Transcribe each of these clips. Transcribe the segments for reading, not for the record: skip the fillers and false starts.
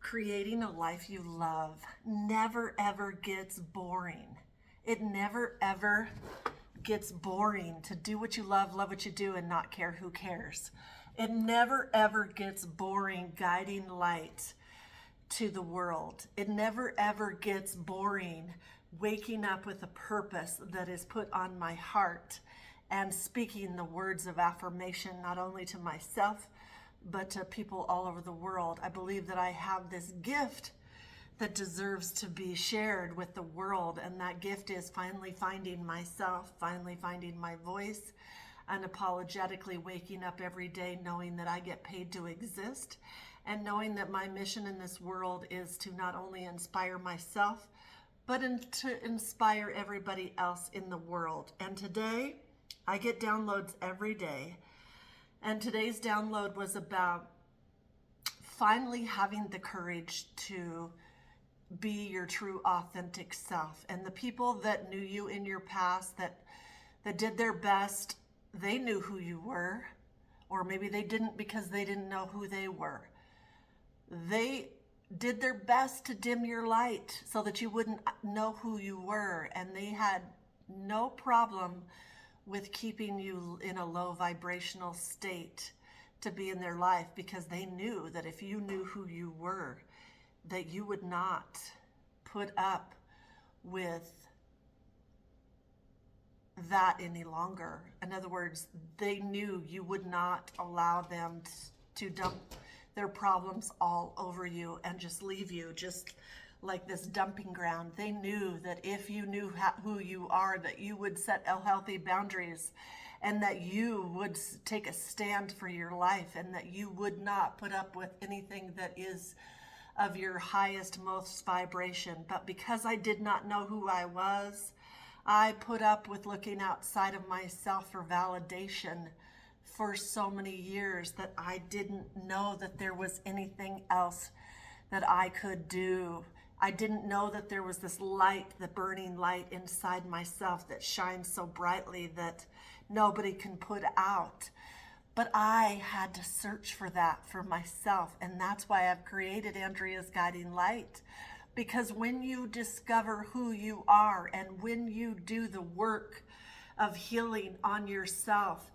Creating a life you love never ever gets boring. It never ever gets boring to do what you love what you do, and not care who cares. It never ever gets boring guiding light to the world. It never ever gets boring waking up with a purpose that is put on my heart and speaking the words of affirmation, not only to myself, but to people all over the world. I believe that I have this gift that deserves to be shared with the world, and that gift is finally finding myself, finally finding my voice, unapologetically waking up every day knowing that I get paid to exist, and knowing that my mission in this world is to not only inspire myself, but to inspire everybody else in the world. And today, I get downloads every day. And today's download was about finally having the courage to be your true authentic self. And the people that knew you in your past, that did their best, they knew who you were, or maybe they didn't because they didn't know who they were. They did their best to dim your light so that you wouldn't know who you were, and they had no problem with keeping you in a low vibrational state to be in their life, because they knew that if you knew who you were, that you would not put up with that any longer. In other words, they knew you would not allow them to dump their problems all over you and just leave you just like this dumping ground. They knew that if you knew who you are, that you would set healthy boundaries, and that you would take a stand for your life, and that you would not put up with anything that is of your highest, most vibration. But because I did not know who I was, I put up with looking outside of myself for validation for so many years that I didn't know that there was anything else that I could do. I didn't know that there was this light, the burning light inside myself that shines so brightly that nobody can put out. But I had to search for that for myself. And that's why I've created Andrea's Guiding Light. Because when you discover who you are, and when you do the work of healing on yourself,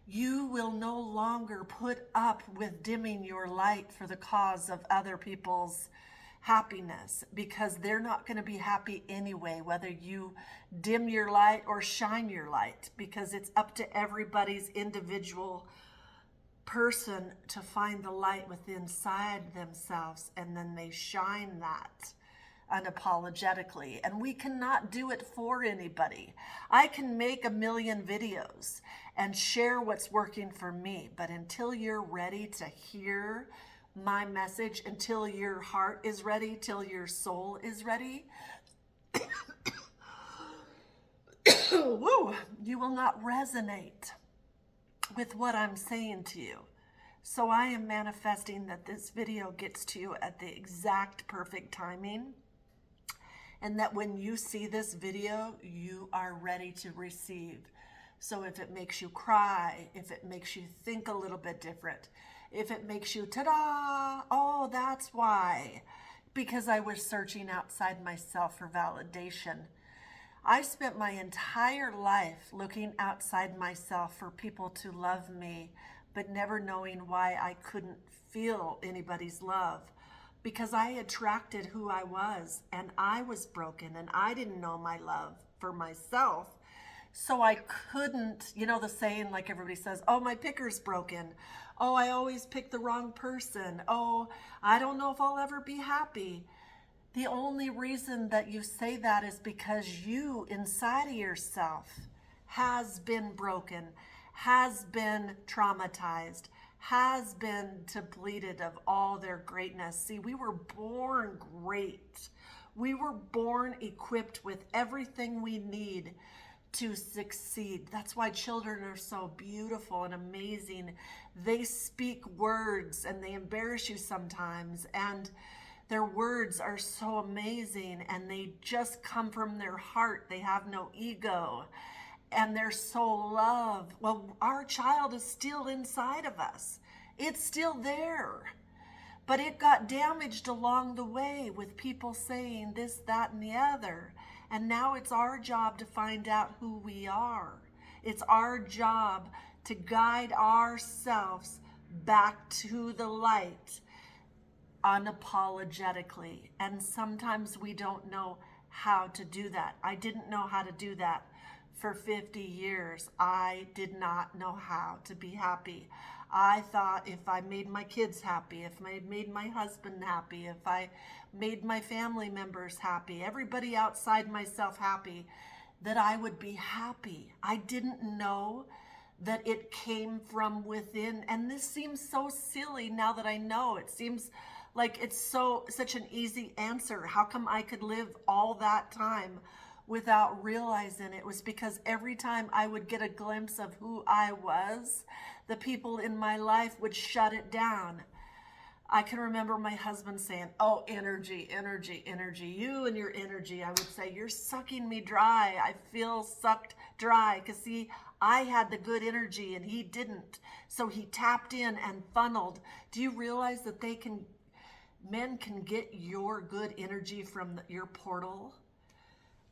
you will no longer put up with dimming your light for the cause of other people's happiness, because they're not going to be happy anyway, whether you dim your light or shine your light, because it's up to everybody's individual person to find the light within inside themselves, and then they shine that unapologetically. And we cannot do it for anybody. I can make a million videos and share what's working for me, but until you're ready to hear my message, until your heart is ready, till your soul is ready, woo, you will not resonate with what I'm saying to you. So I am manifesting that this video gets to you at the exact perfect timing, and that when you see this video, you are ready to receive. So if it makes you cry, if it makes you think a little bit different, if it makes you, ta-da, oh, that's why. Because I was searching outside myself for validation. I spent my entire life looking outside myself for people to love me, but never knowing why I couldn't feel anybody's love. Because I attracted who I was, and I was broken, and I didn't know my love for myself. So I couldn't, you know the saying, like everybody says, oh, my picker's broken. Oh, I always pick the wrong person. Oh, I don't know if I'll ever be happy. The only reason that you say that is because you, inside of yourself, has been broken, has been traumatized, has been depleted of all their greatness. See, we were born great. We were born equipped with everything we need to succeed. That's why children are so beautiful and amazing. They speak words and they embarrass you sometimes, and their words are so amazing, and they just come from their heart. They have no ego, and they're so loved. Well, our child is still inside of us. It's still there. But it got damaged along the way with people saying this, that, and the other. And now it's our job to find out who we are. It's our job to guide ourselves back to the light unapologetically. And sometimes we don't know how to do that. I didn't know how to do that for 50 years. I did not know how to be happy. I thought if I made my kids happy, if I made my husband happy, if I made my family members happy, everybody outside myself happy, that I would be happy. I didn't know that it came from within. And this seems so silly now that I know. It seems like it's such an easy answer. How come I could live all that time without realizing it? Was because every time I would get a glimpse of who I was, the people in my life would shut it down. I can remember my husband saying, oh, energy, energy, energy, you and your energy. I would say, you're sucking me dry. I feel sucked dry. Because see, I had the good energy and he didn't. So he tapped in and funneled. Do you realize that men can get your good energy from your portal?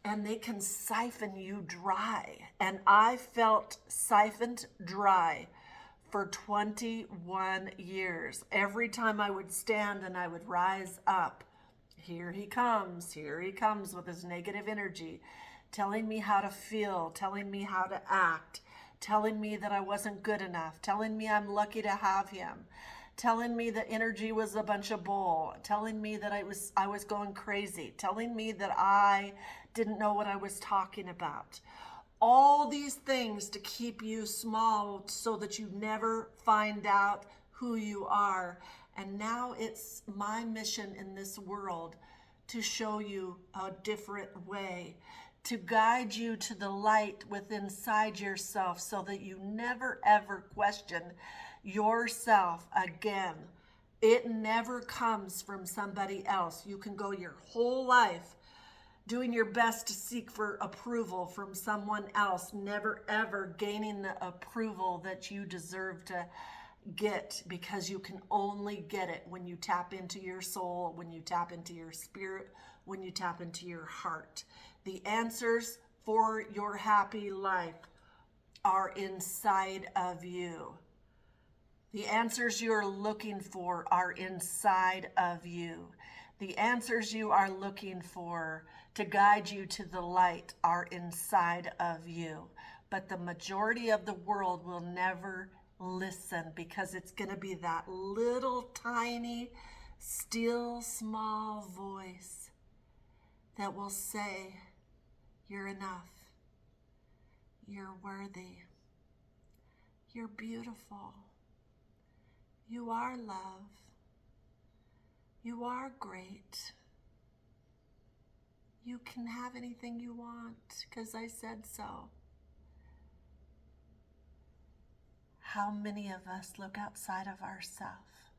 And they can siphon you dry. And I felt siphoned dry for 21 years. Every time I would stand and I would rise up, here he comes with his negative energy, telling me how to feel, telling me how to act, telling me that I wasn't good enough, telling me I'm lucky to have him, telling me that energy was a bunch of bull, telling me that I was going crazy, telling me that I didn't know what I was talking about. All these things to keep you small so that you never find out who you are. And now it's my mission in this world to show you a different way, to guide you to the light within inside yourself so that you never ever question yourself again. It never comes from somebody else. You can go your whole life doing your best to seek for approval from someone else, never ever gaining the approval that you deserve to get, because you can only get it when you tap into your soul, when you tap into your spirit, when you tap into your heart. The answers for your happy life are inside of you. The answers you're looking for are inside of you. The answers you are looking for to guide you to the light are inside of you. But the majority of the world will never listen, because it's going to be that little tiny, still, small voice that will say, you're enough. You're worthy. You're beautiful. You are love. You are great. You can have anything you want because I said so. How many of us look outside of ourselves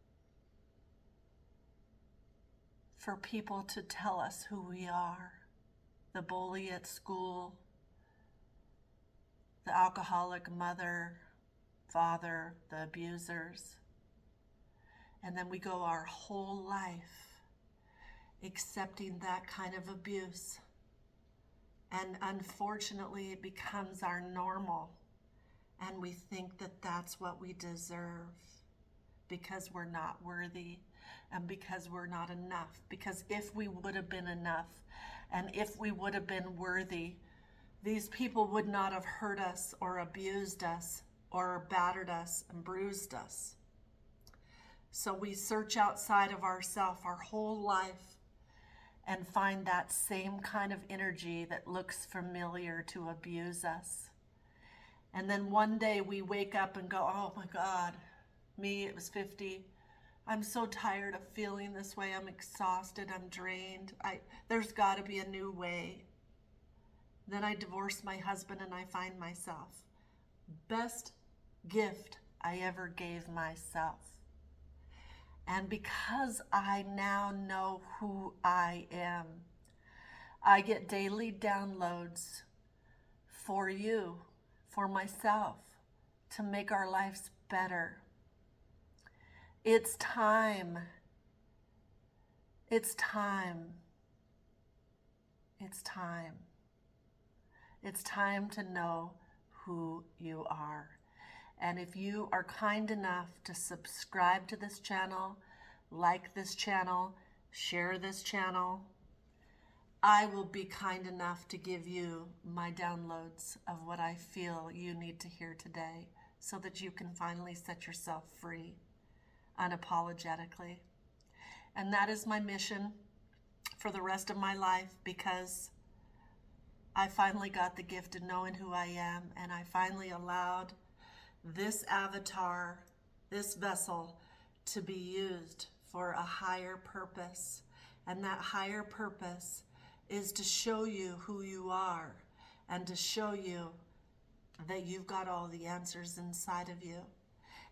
for people to tell us who we are? The bully at school, the alcoholic mother, father, the abusers. And then we go our whole life accepting that kind of abuse. And unfortunately, it becomes our normal. And we think that that's what we deserve because we're not worthy and because we're not enough. Because if we would have been enough and if we would have been worthy, these people would not have hurt us or abused us or battered us and bruised us. So we search outside of ourselves our whole life and find that same kind of energy that looks familiar to abuse us. And then one day we wake up and go, oh my God, me, it was 50. I'm so tired of feeling this way. I'm exhausted. I'm drained. There's got to be a new way. Then I divorce my husband and I find myself. Best gift I ever gave myself. And because I now know who I am, I get daily downloads for you, for myself, to make our lives better. It's time It's time. It's time. It's time to know who you are. And if you are kind enough to subscribe to this channel, like this channel, share this channel, I will be kind enough to give you my downloads of what I feel you need to hear today so that you can finally set yourself free unapologetically. And that is my mission for the rest of my life, because I finally got the gift of knowing who I am, and I finally allowed this avatar, this vessel, to be used for a higher purpose. And that higher purpose is to show you who you are and to show you that you've got all the answers inside of you.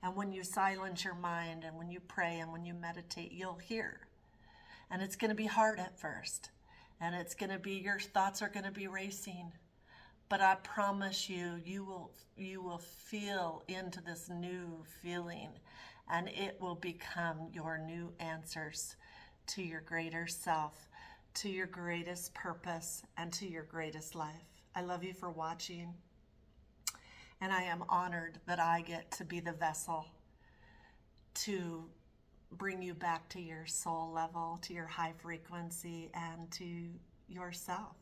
And when you silence your mind and when you pray and when you meditate, you'll hear. And it's going to be hard at first. And it's going to be, your thoughts are going to be racing. But I promise you, you will feel into this new feeling, and it will become your new answers to your greater self, to your greatest purpose, and to your greatest life. I love you for watching, and I am honored that I get to be the vessel to bring you back to your soul level, to your high frequency, and to yourself.